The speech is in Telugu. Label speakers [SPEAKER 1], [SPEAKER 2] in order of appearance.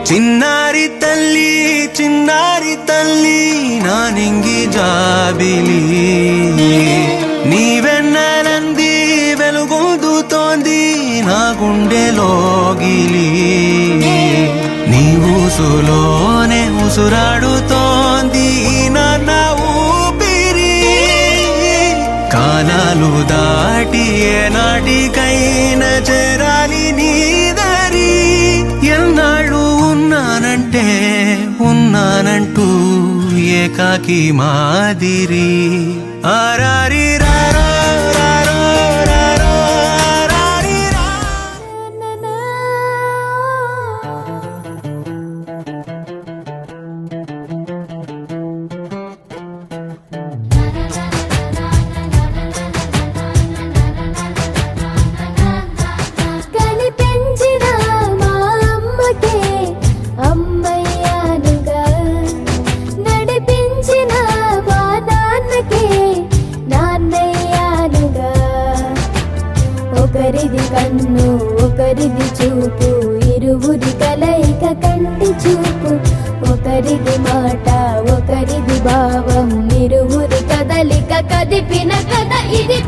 [SPEAKER 1] చిన్నారి తల్లి నానింగి జాబిలి నీవెన్నెలంది వెలుగొందుతోంది నా గుండెలోగిలి నీ ఊసులోనే ఉసురాడుతోంది నాన్న ఊపిరి కాలాలు దాటి ఏనాటికైనా చేరాలి నీ దరి ఎన్నాళ్ళు ఉన్నానంటూ ఏకాకి మాదిరి ఆరారి రారో రారో రారో ఆరారి రా.
[SPEAKER 2] కనిపించిన మా అమ్మకే అమ్మయ్యానుగా నడిపించిన మా నాన్నకే నాన్నయ్యానుగా ఒకరిది కన్ను ఒకరిది చూపు ఇరువురి కలయిక కంటి చూపు ఒకరిది మాట ఒకరిది భావం ఇరువురి కదలిక కదిపిన కథ ఇది